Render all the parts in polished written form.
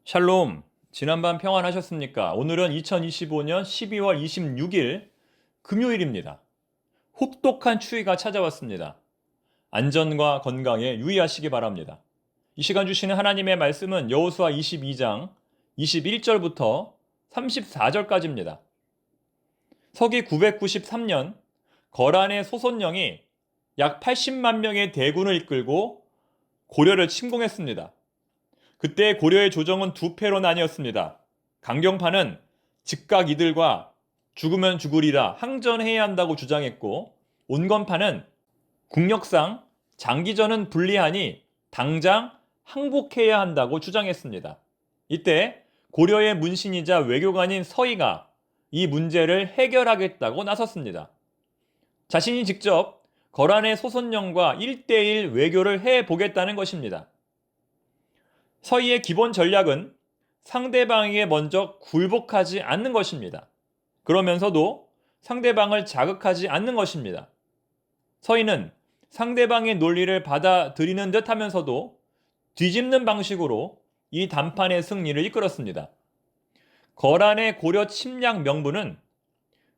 샬롬, 지난밤 평안하셨습니까? 오늘은 2025년 12월 26일 금요일입니다. 혹독한 추위가 찾아왔습니다. 안전과 건강에 유의하시기 바랍니다. 이 시간 주시는 하나님의 말씀은 여호수아 22장 21절부터 34절까지입니다. 서기 993년 거란의 소손령이 약 80만 명의 대군을 이끌고 고려를 침공했습니다. 그때 고려의 조정은 두 패로 나뉘었습니다. 강경파는 즉각 이들과 죽으면 죽으리라 항전해야 한다고 주장했고, 온건파는 국력상 장기전은 불리하니 당장 항복해야 한다고 주장했습니다. 이때 고려의 문신이자 외교관인 서희가 이 문제를 해결하겠다고 나섰습니다. 자신이 직접 거란의 소손령과 1대1 외교를 해보겠다는 것입니다. 서희의 기본 전략은 상대방에게 먼저 굴복하지 않는 것입니다. 그러면서도 상대방을 자극하지 않는 것입니다. 서희는 상대방의 논리를 받아들이는 듯 하면서도 뒤집는 방식으로 이 담판의 승리를 이끌었습니다. 거란의 고려 침략 명분은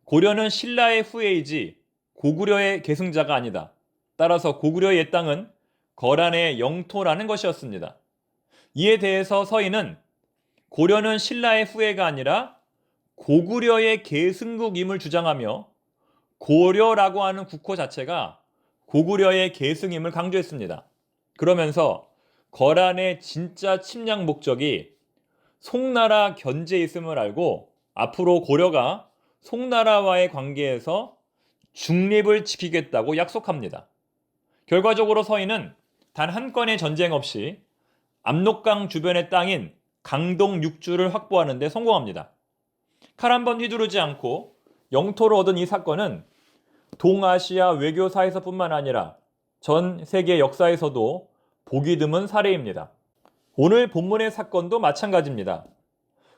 고려는 신라의 후예이지 고구려의 계승자가 아니다. 따라서 고구려의 땅은 거란의 영토라는 것이었습니다. 이에 대해서 서희는 고려는 신라의 후예가 아니라 고구려의 계승국임을 주장하며 고려라고 하는 국호 자체가 고구려의 계승임을 강조했습니다. 그러면서 거란의 진짜 침략 목적이 송나라 견제에 있음을 알고 앞으로 고려가 송나라와의 관계에서 중립을 지키겠다고 약속합니다. 결과적으로 서희는 단 한 건의 전쟁 없이 압록강 주변의 땅인 강동 6주를 확보하는 데 성공합니다. 칼 한 번 휘두르지 않고 영토를 얻은 이 사건은 동아시아 외교사에서뿐만 아니라 전 세계 역사에서도 보기 드문 사례입니다. 오늘 본문의 사건도 마찬가지입니다.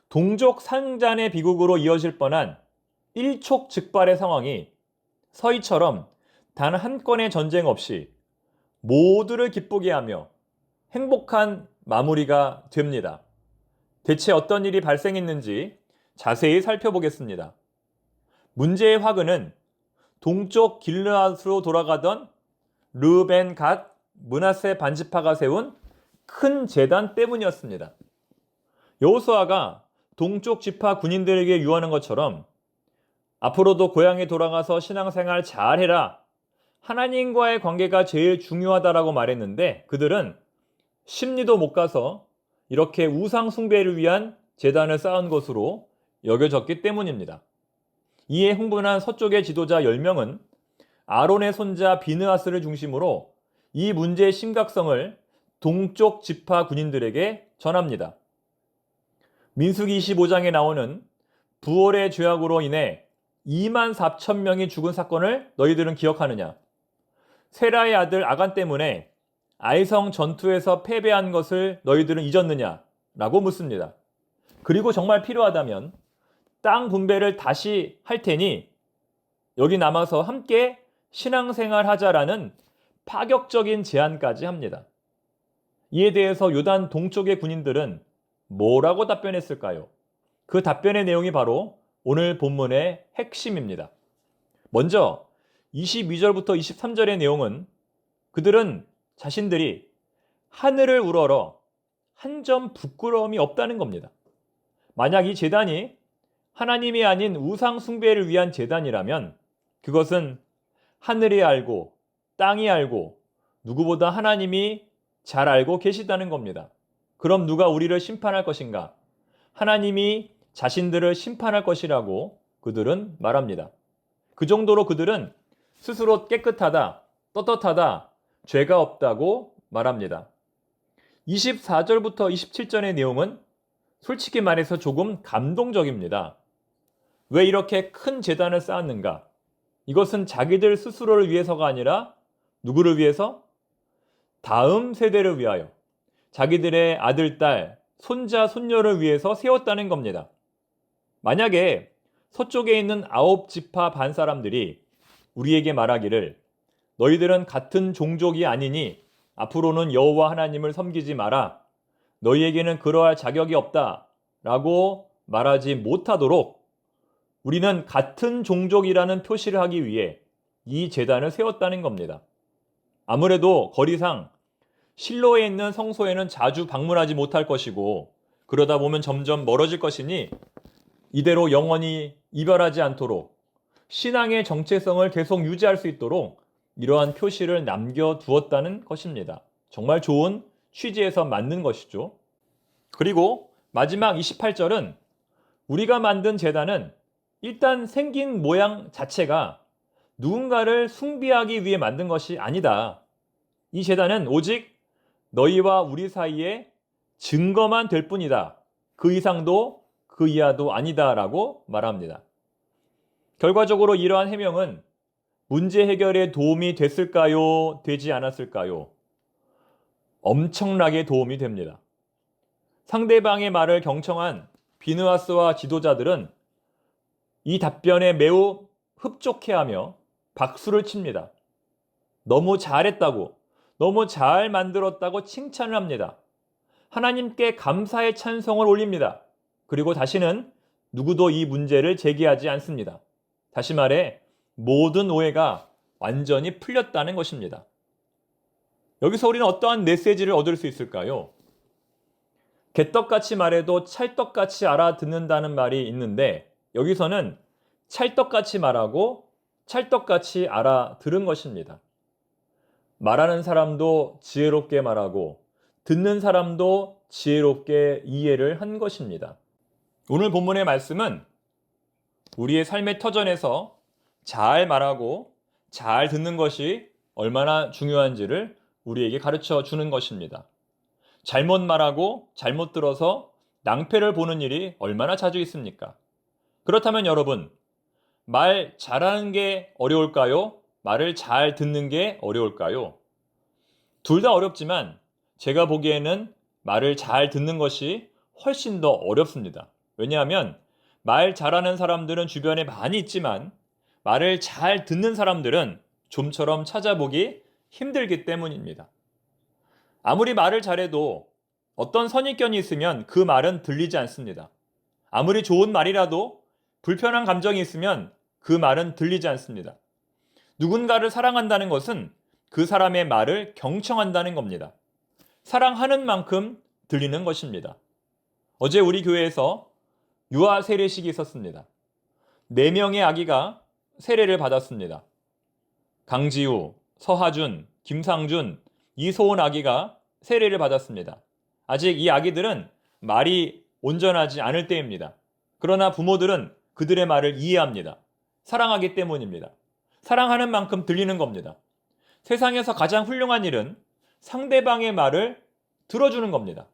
동족 상잔의 비극으로 이어질 뻔한 일촉즉발의 상황이 서희처럼 단 한 건의 전쟁 없이 모두를 기쁘게 하며 행복한 마무리가 됩니다. 대체 어떤 일이 발생했는지 자세히 살펴보겠습니다. 문제의 화근은 동쪽 길르앗으로 돌아가던 르벤 갓 므낫세 반지파가 세운 큰 제단 때문이었습니다. 여호수아가 동쪽 지파 군인들에게 유언한 것처럼 앞으로도 고향에 돌아가서 신앙생활 잘해라. 하나님과의 관계가 제일 중요하다라고 말했는데 그들은 심리도 못 가서 이렇게 우상 숭배를 위한 제단을 쌓은 것으로 여겨졌기 때문입니다. 이에 흥분한 서쪽의 지도자 10명은 아론의 손자 비느하스를 중심으로 이 문제의 심각성을 동쪽 지파 군인들에게 전합니다. 민수기 25장에 나오는 부올의 죄악으로 인해 2만 4천 명이 죽은 사건을 너희들은 기억하느냐? 세라의 아들 아간 때문에 아이성 전투에서 패배한 것을 너희들은 잊었느냐? 라고 묻습니다. 그리고 정말 필요하다면 땅 분배를 다시 할 테니 여기 남아서 함께 신앙생활 하자라는 파격적인 제안까지 합니다. 이에 대해서 요단 동쪽의 군인들은 뭐라고 답변했을까요? 그 답변의 내용이 바로 오늘 본문의 핵심입니다. 먼저 22절부터 23절의 내용은 그들은 자신들이 하늘을 우러러 한 점 부끄러움이 없다는 겁니다. 만약 이 제단이 하나님이 아닌 우상 숭배를 위한 제단이라면 그것은 하늘이 알고 땅이 알고 누구보다 하나님이 잘 알고 계시다는 겁니다. 그럼 누가 우리를 심판할 것인가? 하나님이 자신들을 심판할 것이라고 그들은 말합니다. 그 정도로 그들은 스스로 깨끗하다, 떳떳하다, 죄가 없다고 말합니다. 24절부터 27절의 내용은 솔직히 말해서 조금 감동적입니다. 왜 이렇게 큰 제단을 쌓았는가? 이것은 자기들 스스로를 위해서가 아니라 누구를 위해서? 다음 세대를 위하여 자기들의 아들, 딸, 손자, 손녀를 위해서 세웠다는 겁니다. 만약에 서쪽에 있는 9지파 반 사람들이 우리에게 말하기를 너희들은 같은 종족이 아니니 앞으로는 여호와 하나님을 섬기지 마라. 너희에게는 그러할 자격이 없다 라고 말하지 못하도록 우리는 같은 종족이라는 표시를 하기 위해 이 제단을 세웠다는 겁니다. 아무래도 거리상 실로에 있는 성소에는 자주 방문하지 못할 것이고 그러다 보면 점점 멀어질 것이니 이대로 영원히 이별하지 않도록 신앙의 정체성을 계속 유지할 수 있도록 이러한 표시를 남겨두었다는 것입니다. 정말 좋은 취지에서 맞는 것이죠. 그리고 마지막 28절은 우리가 만든 제단은 일단 생긴 모양 자체가 누군가를 숭배하기 위해 만든 것이 아니다. 이 제단은 오직 너희와 우리 사이에 증거만 될 뿐이다. 그 이상도 그 이하도 아니다 라고 말합니다. 결과적으로 이러한 해명은 문제 해결에 도움이 됐을까요? 되지 않았을까요? 엄청나게 도움이 됩니다. 상대방의 말을 경청한 비느하스와 지도자들은 이 답변에 매우 흡족해하며 박수를 칩니다. 너무 잘했다고, 너무 잘 만들었다고 칭찬을 합니다. 하나님께 감사의 찬송을 올립니다. 그리고 다시는 누구도 이 문제를 제기하지 않습니다. 다시 말해 모든 오해가 완전히 풀렸다는 것입니다. 여기서 우리는 어떠한 메시지를 얻을 수 있을까요? 개떡같이 말해도 찰떡같이 알아듣는다는 말이 있는데 여기서는 찰떡같이 말하고 찰떡같이 알아들은 것입니다. 말하는 사람도 지혜롭게 말하고 듣는 사람도 지혜롭게 이해를 한 것입니다. 오늘 본문의 말씀은 우리의 삶의 터전에서 잘 말하고 잘 듣는 것이 얼마나 중요한지를 우리에게 가르쳐 주는 것입니다. 잘못 말하고 잘못 들어서 낭패를 보는 일이 얼마나 자주 있습니까? 그렇다면 여러분, 말 잘하는 게 어려울까요? 말을 잘 듣는 게 어려울까요? 둘 다 어렵지만 제가 보기에는 말을 잘 듣는 것이 훨씬 더 어렵습니다. 왜냐하면 말 잘하는 사람들은 주변에 많이 있지만 말을 잘 듣는 사람들은 좀처럼 찾아보기 힘들기 때문입니다. 아무리 말을 잘해도 어떤 선입견이 있으면 그 말은 들리지 않습니다. 아무리 좋은 말이라도 불편한 감정이 있으면 그 말은 들리지 않습니다. 누군가를 사랑한다는 것은 그 사람의 말을 경청한다는 겁니다. 사랑하는 만큼 들리는 것입니다. 어제 우리 교회에서 유아 세례식이 있었습니다. 4명의 아기가 세례를 받았습니다. 강지우, 서하준, 김상준, 이소은 아기가 세례를 받았습니다. 아직 이 아기들은 말이 온전하지 않을 때입니다. 그러나 부모들은 그들의 말을 이해합니다. 사랑하기 때문입니다. 사랑하는 만큼 들리는 겁니다. 세상에서 가장 훌륭한 일은 상대방의 말을 들어주는 겁니다.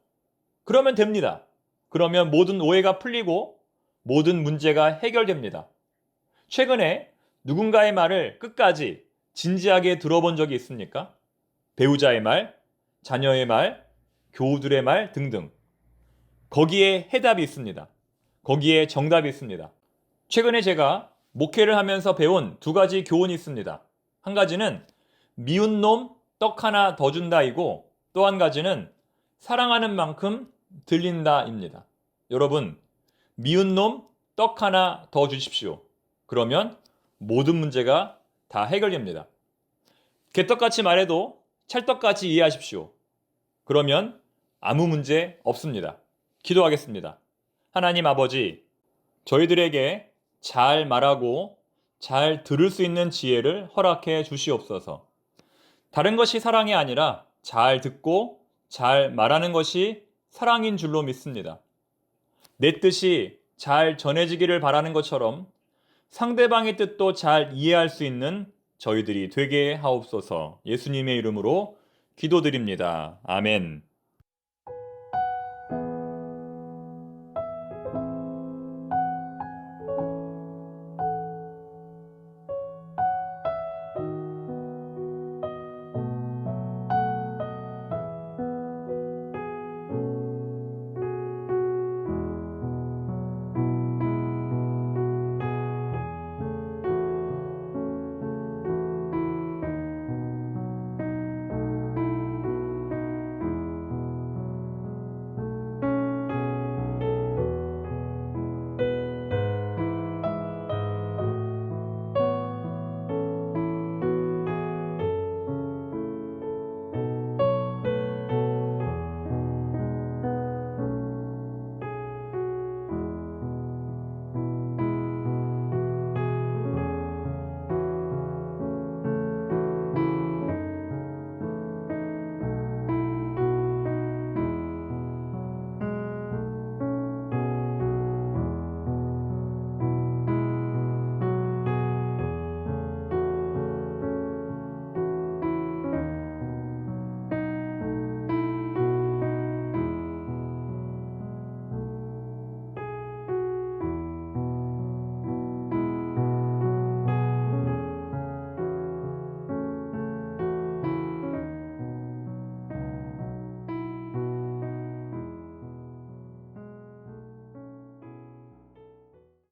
그러면 됩니다. 그러면 모든 오해가 풀리고 모든 문제가 해결됩니다. 최근에 누군가의 말을 끝까지 진지하게 들어본 적이 있습니까? 배우자의 말, 자녀의 말, 교우들의 말 등등. 거기에 해답이 있습니다. 거기에 정답이 있습니다. 최근에 제가 목회를 하면서 배운 2가지 교훈이 있습니다. 한 가지는 미운 놈 떡 하나 더 준다이고 또 한 가지는 사랑하는 만큼 들린다입니다. 여러분, 미운 놈 떡 하나 더 주십시오. 그러면 모든 문제가 다 해결됩니다. 개떡같이 말해도 찰떡같이 이해하십시오. 그러면 아무 문제 없습니다. 기도하겠습니다. 하나님 아버지, 저희들에게 잘 말하고 잘 들을 수 있는 지혜를 허락해 주시옵소서. 다른 것이 사랑이 아니라 잘 듣고 잘 말하는 것이 사랑인 줄로 믿습니다. 내 뜻이 잘 전해지기를 바라는 것처럼 상대방의 뜻도 잘 이해할 수 있는 저희들이 되게 하옵소서. 예수님의 이름으로 기도드립니다. 아멘.